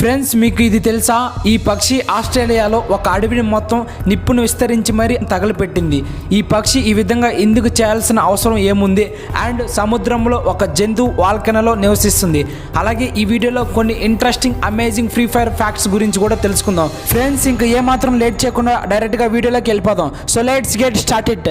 Friends, మీకు ఇది తెలుసా? ఈ పక్షి ఆస్ట్రేలియాలో ఒక అడవిని మొత్తం నిప్పును విస్తరించి మరీ తగలపెట్టింది. ఈ పక్షి ఈ విధంగా ఎందుకు చేయాల్సిన అవసరం ఏముంది? అండ్ సముద్రంలో ఒక జంతువు వాల్కెనోలో నివసిస్తుంది. అలాగే ఈ వీడియోలో కొన్ని interesting amazing free fire facts గురించి కూడా తెలుసుకుందాం. ఫ్రెండ్స్, ఇంకా ఏమాత్రం లేట్ చేయకుండా డైరెక్ట్గా వీడియోలోకి వెళ్ళిపోదాం. So let's get started.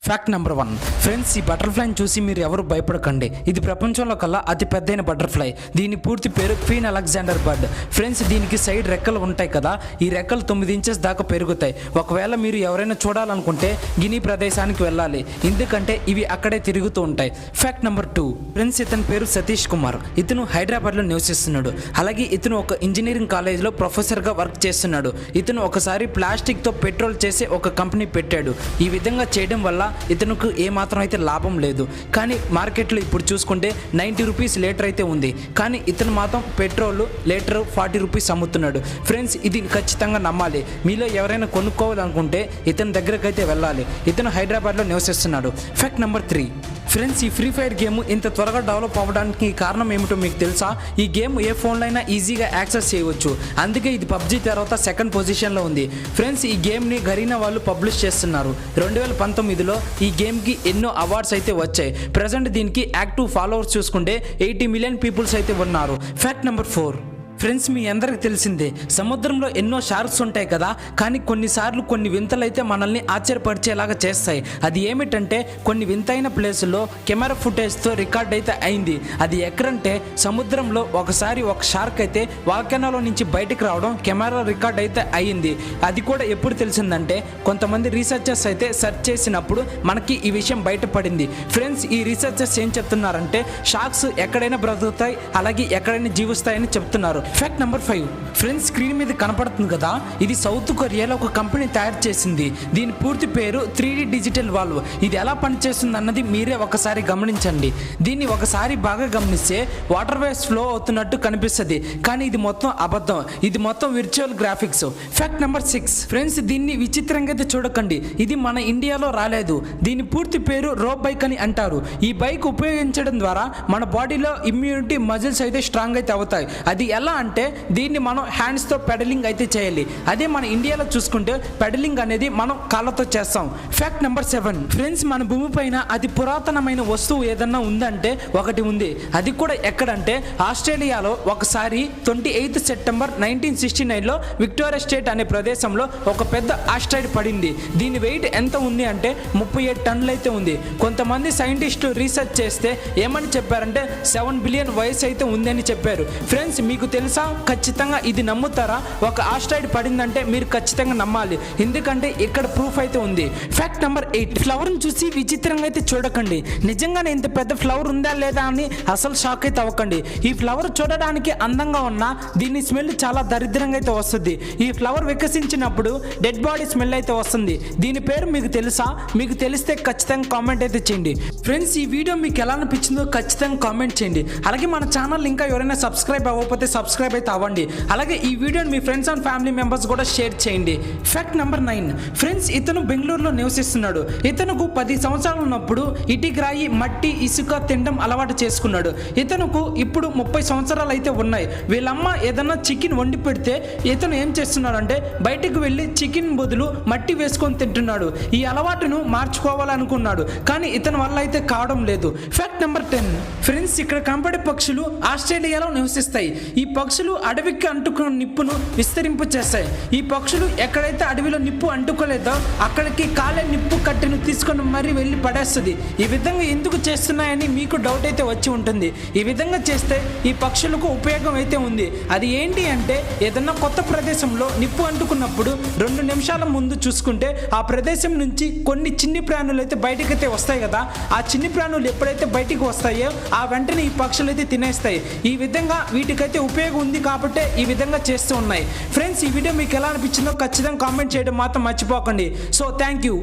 Fact number 1. Friends, ఈ బటర్ఫ్లైని చూసి మీరు ఎవరు భయపడకండి. ఇది ప్రపంచంలో కల్లా అతి పెద్దైన బటర్ఫ్లై. దీని పూర్తి పేరు క్వీన్ అలెగ్జాండర్ బర్డ్. ఫ్రెండ్స్, దీనికి సైడ్ రెక్కలు ఉంటాయి కదా, ఈ రెక్కలు 9 ఇంచెస్ దాకా పెరుగుతాయి. ఒకవేళ మీరు ఎవరైనా చూడాలనుకుంటే గిని ప్రదేశానికి వెళ్ళాలి, ఎందుకంటే ఇవి అక్కడే తిరుగుతూ ఉంటాయి. Fact number 2. ఫ్రెండ్స్, ఇతని పేరు సతీష్ కుమార్. ఇతను హైదరాబాద్లో నివసిస్తున్నాడు. అలాగే ఇతను ఒక ఇంజనీరింగ్ కాలేజ్లో ప్రొఫెసర్గా వర్క్ చేస్తున్నాడు. ఇతను ఒకసారి ప్లాస్టిక్తో పెట్రోల్ చేసే ఒక కంపెనీ పెట్టాడు. ఈ విధంగా చేయడం వల్ల ఇతనుకు ఏమాత్రం అయితే లాభం లేదు. కానీ మార్కెట్లో ఇప్పుడు చూసుకుంటే 90 రూపీస్ లీటర్ అయితే ఉంది. కానీ ఇతను మాత్రం పెట్రోల్ లీటర్ 40 రూపీస్ అమ్ముతున్నాడు. ఫ్రెండ్స్, ఇది ఖచ్చితంగా నమ్మాలి. మీలో ఎవరైనా కొనుక్కోవాలనుకుంటే ఇతని దగ్గరకు అయితే వెళ్ళాలి. ఇతను హైదరాబాద్లో నివసిస్తున్నాడు. Fact number 3. ఫ్రెండ్స్, ఈ ఫ్రీ ఫైర్ గేమ్ ఇంత త్వరగా డెవలప్ అవ్వడానికి కారణం ఏమిటో మీకు తెలుసా? ఈ గేమ్ ఏ ఫోన్లో అయినా ఈజీగా యాక్సెస్ చేయవచ్చు. అందుకే ఇది పబ్జీ తర్వాత సెకండ్ పొజిషన్లో ఉంది. ఫ్రెండ్స్, ఈ గేమ్ని గరీనా వాళ్ళు పబ్లిష్ చేస్తున్నారు. 2019లో ఈ గేమ్కి ఎన్నో అవార్డ్స్ అయితే వచ్చాయి. ప్రజెంట్ దీనికి యాక్టివ్ ఫాలోవర్స్ చూసుకుంటే 80 మిలియన్ పీపుల్స్ అయితే ఉన్నారు. Fact number 4. ఫ్రెండ్స్, మీ అందరికి తెలిసిందే, సముద్రంలో ఎన్నో షార్క్స్ ఉంటాయి కదా, కానీ కొన్నిసార్లు కొన్ని వింతలు అయితే మనల్ని ఆశ్చర్యపరిచేలాగా చేస్తాయి. అది ఏమిటంటే కొన్ని వింతైన ప్లేసుల్లో కెమెరా ఫుటేజ్తో రికార్డ్ అయితే అయింది. అది ఎక్కడంటే సముద్రంలో ఒకసారి ఒక షార్క్ అయితే వాల్కెనోలో నుంచి బయటకు రావడం కెమెరా రికార్డ్ అయితే అయ్యింది. అది కూడా ఎప్పుడు తెలిసిందంటే కొంతమంది రీసెర్చర్స్ అయితే సెర్చ్ చేసినప్పుడు మనకి ఈ విషయం బయటపడింది. ఫ్రెండ్స్, ఈ రీసెర్చర్స్ ఏం చెప్తున్నారంటే షార్క్స్ ఎక్కడైనా బ్రతుకుతాయి, అలాగే ఎక్కడైనా జీవిస్తాయని చెప్తున్నారు. Fact number 5. ఫ్రెండ్స్, స్క్రీన్ మీద కనపడుతుంది కదా, ఇది సౌత్ కొరియాలో ఒక కంపెనీ తయారు చేసింది. దీని పూర్తి పేరు 3D డిజిటల్ వాల్వ్. ఇది ఎలా పనిచేస్తుంది అన్నది మీరే ఒకసారి గమనించండి. దీన్ని ఒకసారి బాగా గమనిస్తే వాటర్ వేవ్స్ ఫ్లో అవుతున్నట్టు కనిపిస్తుంది, కానీ ఇది మొత్తం అబద్ధం. ఇది మొత్తం virtual graphics. Fact number 6. Friends, దీన్ని విచిత్రంగా అయితే చూడకండి. ఇది మన ఇండియాలో రాలేదు. దీని పూర్తి పేరు రో బైక్ అని అంటారు. ఈ బైక్ ఉపయోగించడం ద్వారా మన బాడీలో ఇమ్యూనిటీ మజిల్స్ అయితే స్ట్రాంగ్ అయితే అవుతాయి. అది ఎలా అంటే దీన్ని మనం హ్యాండ్స్తో పెడలింగ్ అయితే చేయాలి. అదే మన ఇండియాలో చూసుకుంటే పెడలింగ్ అనేది మనం కాళ్ళతో చేస్తాం. Fact number 7. ఫ్రెండ్స్, మన భూమి పైన అతి పురాతనమైన వస్తువు ఏదన్నా ఉందంటే ఒకటి ఉంది. అది కూడా ఎక్కడంటే ఆస్ట్రేలియాలో ఒకసారి 28 సెప్టెంబర్ 1969లో విక్టోరియా స్టేట్ అనే ప్రదేశంలో ఒక పెద్ద ఆస్ట్రాయిడ్ పడింది. దీని వెయిట్ ఎంత ఉంది అంటే 37 టన్నులు అయితే ఉంది. కొంతమంది సైంటిస్టులు రీసెర్చ్ చేస్తే ఏమని చెప్పారంటే 7 బిలియన్ వయసు అయితే ఉందని చెప్పారు. ఫ్రెండ్స్, మీకు తెలుసా? ఖచ్చితంగా ఇది నమ్ముతారా? ఒక ఆస్ట్రాయిడ్ పడిందంటే మీరు ఖచ్చితంగా నమ్మాలి, ఎందుకంటే ఇక్కడ ప్రూఫ్ అయితే ఉంది. Fact number 8. ఫ్లవర్ని చూసి విచిత్రంగా అయితే చూడకండి. నిజంగానే ఇంత పెద్ద ఫ్లవర్ ఉందా లేదా అని అసలు షాక్ అయితే అవ్వకండి. ఈ ఫ్లవర్ చూడడానికి అందంగా ఉన్నా దీని స్మెల్ చాలా దరిద్రంగా అయితే వస్తుంది. ఈ ఫ్లవర్ వికసించినప్పుడు డెడ్ బాడీ స్మెల్ అయితే వస్తుంది. దీని పేరు మీకు తెలుసా? మీకు తెలిస్తే ఖచ్చితంగా కామెంట్ అయితే చేయండి. ఫ్రెండ్స్, ఈ వీడియో మీకు ఎలా అనిపించిందో ఖచ్చితంగా కామెంట్ చేయండి. అలాగే మన ఛానల్ ఇంకా ఎవరైనా సబ్స్క్రైబ్ అవ్వకపోతే సబ్స్క్రైబ్ అయితే అవ్వండి. అలాగే ఈ వీడియోని మీ ఫ్రెండ్స్ అండ్ ఫ్యామిలీ మెంబర్స్ కూడా షేర్ చేయండి. Fact number 9. ఫ్రెండ్స్, ఇతను బెంగళూరులో నివసిస్తున్నాడు. ఇతనుకు 10 సంవత్సరాలు ఉన్నప్పుడు ఇటుకరాయి, మట్టి, ఇసుక తినడం అలవాటు చేసుకున్నాడు. ఇతనుకు ఇప్పుడు 30 సంవత్సరాలు అయితే ఉన్నాయి. వీళ్ళమ్మ ఏదన్నా చికెన్ వండి పెడితే ఇతను ఏం చేస్తున్నాడు అంటే బయటకు వెళ్ళి చికెన్ బదులు మట్టి వేసుకొని తింటున్నాడు. ఈ అలవాటును మార్చుకోవాలనుకున్నాడు, కానీ ఇతని వల్ల అయితే కావడం లేదు. Fact number 10. ఫ్రెండ్స్, ఇక్కడ కనపడే పక్షులు ఆస్ట్రేలియాలో నివసిస్తాయి. ఈ పక్షులు అడవికి అంటుకున్న నిప్పును విస్తరింపు చేస్తాయి. ఈ పక్షులు ఎక్కడైతే అడవిలో నిప్పు అంటుకోలేదో అక్కడికి కాలే నిప్పు కట్టెను తీసుకొని మరీ వెళ్ళి పడేస్తుంది. ఈ విధంగా ఎందుకు చేస్తున్నాయని మీకు డౌట్ అయితే వచ్చి ఉంటుంది. ఈ విధంగా చేస్తే ఈ పక్షులకు ఉపయోగం అయితే ఉంది. అది ఏంటి అంటే ఏదన్నా కొత్త ప్రదేశంలో నిప్పు అంటుకున్నప్పుడు 2 నిమిషాల ముందు చూసుకుంటే ఆ ప్రదేశం నుంచి కొన్ని చిన్ని ప్రాణులు అయితే బయటకైతే వస్తాయి కదా, ఆ చిన్ని ప్రాణులు ఎప్పుడైతే బయటికి వస్తాయో ఆ వెంటనే ఈ పక్షులు అయితే తినేస్తాయి. ఈ విధంగా వీటికైతే ఉపయోగం ఉంది కాబట్టి ఈ విధంగా చేస్తూ ఉన్నాయి. ఫ్రెండ్స్, ఈ వీడియో మీకు ఎలా అనిపించిందో ఖచ్చితంగా కామెంట్ చేయడం మాత్రం మర్చిపోకండి. So thank you.